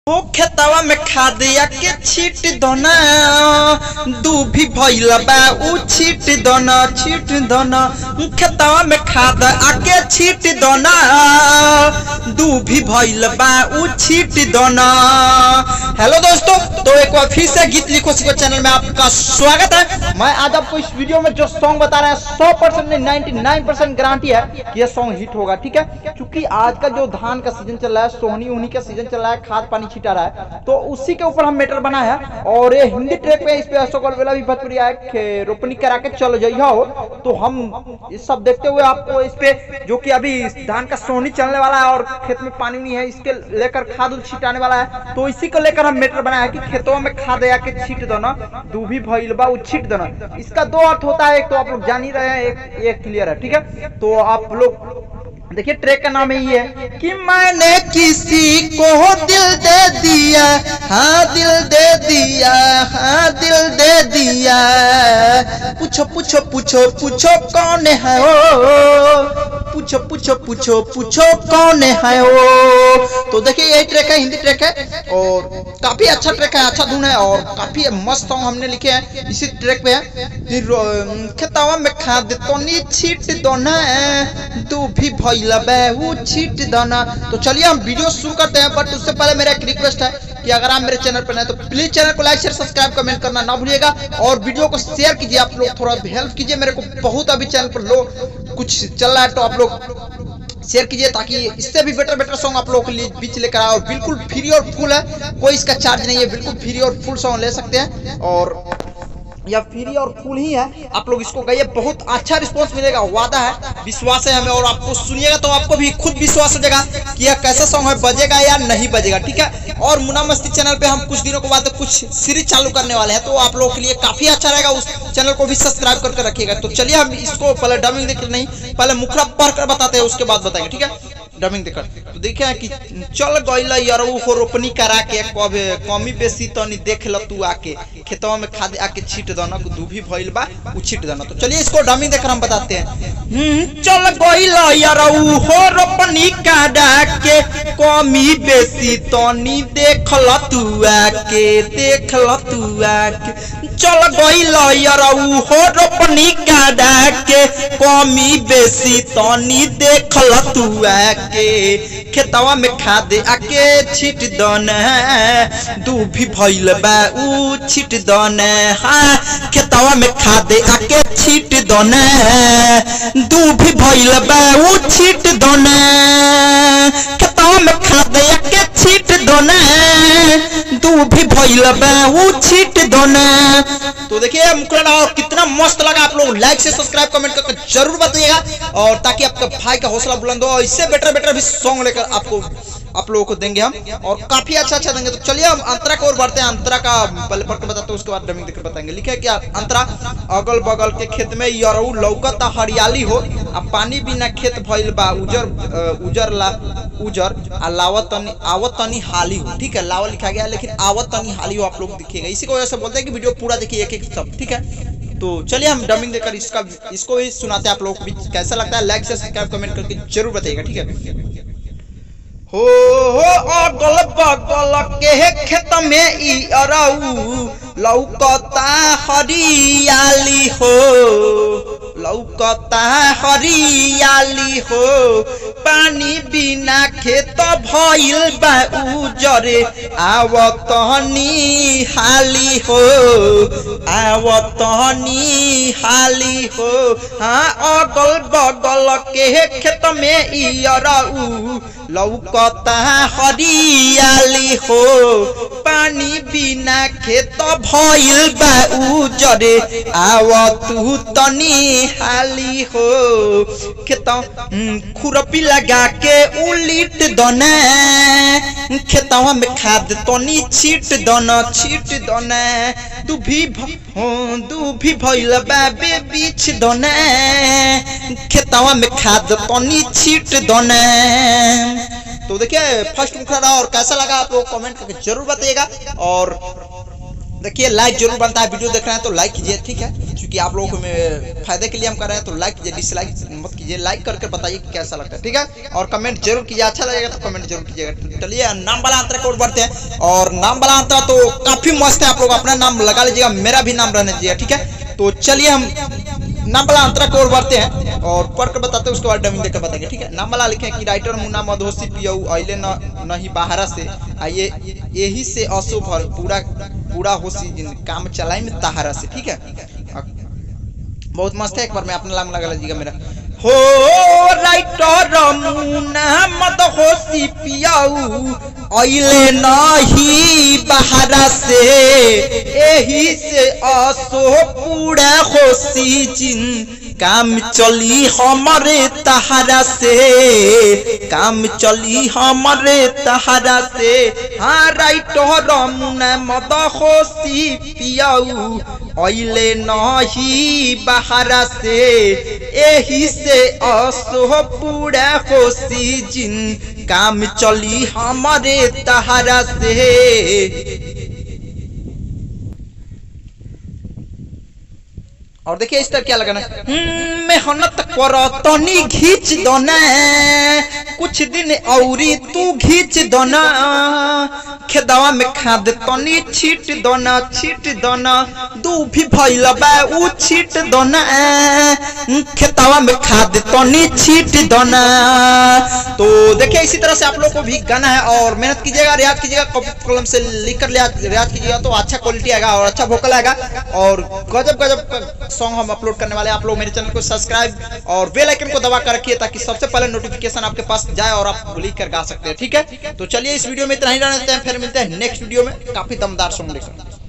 ओ खेतवा में खादिया के छीट दोना दूभी भइला बा उ छीट दोना खेतवा में खाद आके छीट दोना दूभी भइला बा उ छीट दोना। हेलो दोस्तों, तो एक बार फिर से गीत लिखो सीखो चैनल में आपका स्वागत है। मैं आज आपको इस वीडियो में जो सॉन्ग बता रहे हैं 100% नहीं 99% गारंटी है कि यह सॉन्ग हिट होगा। ठीक है, क्योंकि आज का जो धान का सीजन चल रहा है, सोहनी उन्हीं का सीजन चल रहा है, खाद पानी छिटा रहा है, तो उसी के ऊपर हम मैटर बना है। और ये हिंदी ट्रैक पे इस पे अशोक अलवेला भी भोजपुरी है, रोपनी करा के चलो जाइए हो। तो हम इस सब देखते हुए आपको इस पे जो कि अभी धान का सोहनी चलने वाला है और खेत में पानी नहीं है, इसके लेकर खाद छिटाने वाला है, तो इसी को लेकर हम मैटर बनाया कि खेतों में खाद आके छीट दो ना, दूभी भइल बा उ छीट दो ना। इसका दो अर्थ होता है, एक तो आप लोग जान ही रहे हैं, एक क्लियर है। ठीक है, तो आप लोग देखिए ट्रैक का नाम यही है कि मैंने किसी को दिल दे दिया, हाँ दिल दे दिया, हाँ दिल दे दिया, पूछो पूछो पूछो पूछो कौन है वो, पूछो पूछो पूछो पूछो कौन है वो। तो देखिए यही ट्रैक है, हिंदी ट्रैक है और काफी अच्छा ट्रैक है, अच्छा धुन है और काफी मस्त सॉन्ग हमने लिखे हैं इसी ट्रैक पे है। खेतवा में खाद तो नी छीट दो ना दूभी भइला बा उ छीट दो ना। तो चलिए हम वीडियो शुरू करते हैं, बट उससे पहले मेरा एक रिक्वेस्ट है कि अगर आप मेरे चैनल पर नए तो प्लीज चैनल को लाइक शेयर सब्सक्राइब कमेंट करना ना भूलिएगा और वीडियो को शेयर कीजिए। आप लोग थोड़ा हेल्प कीजिए मेरे को, बहुत अभी चैनल पर लो कुछ चल रहा है, तो आप लोग शेयर कीजिए ताकि इससे भी बेटर सॉन्ग आप लोगों के लिए बीच लेकर आए। और बिल्कुल फ्री और फुल है, कोई इसका चार्ज नहीं है, बिल्कुल फ्री और फुल सॉन्ग ले सकते हैं और या फ्री और फुल ही है। आप लोग इसको गाइए, बहुत अच्छा रिस्पांस मिलेगा, वादा है, विश्वास है हमें। और आपको सुनिएगा तो आपको भी खुद विश्वास हो जाएगा कि यह कैसा सॉन्ग है, बजेगा या नहीं बजेगा। ठीक है, और मुन्ना मस्ती चैनल पे हम कुछ दिनों के बाद कुछ सीरीज चालू करने वाले हैं, तो आप लोगों के लिए काफी अच्छा रहेगा, उस चैनल को भी सब्सक्राइब करके रखिएगा। तो चलिए हम इसको पहले डबिंग देख नहीं, पहले मुखरा पढ़ कर बताते हैं, उसके बाद बताएंगे। ठीक है, डबिंग देखकर तो देखे कि चल गइला यारो हो रोपनी करा के, कमी बेसी तनी देख ल तू आके, खेतवा में खाद आके छीट दो ना, दूभी भइल बा उ छीट दो ना। तो चलिए इसको डबिंग देकर हम बताते हैं। चल गइला यारो हो रोपनी करा के, कमी बेसी तनी देख ल तू आके, देख ल तू आके। चल गइला यारो हो रोपनी करा के, कमी बेसी तनी देख ल तू आके, खेतवा में खाद आके छीट दो ना, दूभी भइल बा उ छीट दो ना, हाँ खेतवा में खाद आके छीट दो ना, दूभी भइल बा उ छीट दो ना, खेतवा में खाद आके छीट दो ना, दूभी भइल बा उ छीट दो ना। तो देखिए मुकरना और कितना मस्त लगा, आप लोग लाइक से सब्सक्राइब कमेंट करके जरूर बताइएगा, और ताकि आपका भाई का हौसला बुलंद हो, इससे बेटर भी सॉन्ग लेकर आप लोगों को देंगे हम, और काफी अच्छा देंगे। तो चलिए हम अंतरा की ओर बढ़ते हैं। अंतरा का पहले पढ़ के बताते हैं, उसके बाद डबिंग देकर बताएंगे। लिखे है क्या अंतरा, अगल बगल के खेत में यरऊ लौकता हरियाली हो, अब पानी बिना खेत भइल बा उजर आवत तनी हाली हो। ठीक है, लावा लिखा गया लेकिन आवत तनी हाली हो, आप लोग देखिएगा। इसी को वजह से बोलते हैं कि वीडियो पूरा देखिए, एक एक सब। ठीक है, तो चलिए हम डबिंग देकर इसको भी सुनाते हैं, आप लोग को भी कैसा लगता है लाइक से सब्सक्राइब कमेंट करके जरूर बताइएगा। ठीक है, हो अगल बगल के खेत में ई अरऊ लौकता हरियाली हो, लौकता हरियाली हो, पानी बिना खेत भइल बा उजरे आवतनी हाली हो, आवतनी हाली हो, हाँ अगल बगल के खेत में ई अरऊ लौकता हरियाली हो, पानी बिना खेत भइल बा उजरे आवतू तनी हाली हो, खेत खुरपी लगा के उलिट दोना, खेतवा में खाद तनी छीट दोना, छीट दोना, दूभी भइल बा बीछ दोना, खेतवा में खाद तनी छीट दोना। तो देखिए फर्स्ट मुखड़ा और कैसा लगा आप लोग कमेंट करके जरूर बताइएगा, और देखिए लाइक जरूर बनता है, वीडियो देख रहे हैं तो लाइक कीजिए। ठीक है, कि आप लोगों को फायदे के लिए हम कर रहे हैं, तो लाइक कीजिए, डिसलाइक मत कीजिए, लाइक करके बताइए कि कैसा लगता है, ठीक है। और कमेंट जरूर कीजिए, अच्छा लगेगा तो कमेंट जरूर कीजिएगा। चलिए नाम वाला अंतरा की ओर बढ़ते हैं। और नाम वाला अंतरा तो काफी मस्त है, आप लोग अपना नाम लगा लीजिएगा, मेरा भी नाम रहने दीजिएगा, ठीक है। तो चलिए हम नाम वाला अंतरा की ओर बढ़ते हैं और पढ़ कर बताते हैं, उसके बाद डबिंग देकर बताएंगे, ठीक है। नाम वाला लिखे कि राइटर मुन्ना मधोसी पियऊ अइले नहीं बाहरा से आइए यही से अशुभ पूरा होसी जिन काम चलाई में तहारा से, ठीक है। बहुत मस्त है, एक बार मैं अपना नाम लगा लीजिएगा मेरा। हो राइटर मुन्ना मधोसी पियऊ अइले नहीं बाहरा से यही से अशुभ पूरा होसी जिन काम चली हमारे तहारा से, काम चली हमारे तहारा से। हाँ राइटर मुन्ना मधोसी पियऊ अइले नहीं बाहरा से यही से अशुभ पूरा होसी जिन काम चली हमारे तहारा से। और देखिए इस तरह क्या लगाना, मेहनत करो तनी घींच दो ना, कुछ दिन औरी तू घींच दो ना, खेदवा में खाद तनी छीट दो ना, छीट दो ना, दू भी भइल बा उ छीट दो ना, खेतवा में खाद तनी छीट दो ना। तो देखिए इसी तरह से आप लोग को भी गाना है और मेहनत कीजिएगा, रियाज कीजिएगा, कलम से लिख कर रियाज कीजिएगा तो अच्छा क्वालिटी आएगा और अच्छा वोकल आएगा और गजब गजब सॉन्ग हम अपलोड करने वाले हैं। आप लोग मेरे चैनल को सब्सक्राइब और बेल आइकन को दबा कर रखिए ताकि सबसे पहले नोटिफिकेशन आपके पास जाए और आप लिख कर गा सकते हैं, ठीक है। तो चलिए इस वीडियो में इतना ही रहने देते हैं, फिर मिलते हैं नेक्स्ट वीडियो में काफी दमदार सॉन्ग लेकर।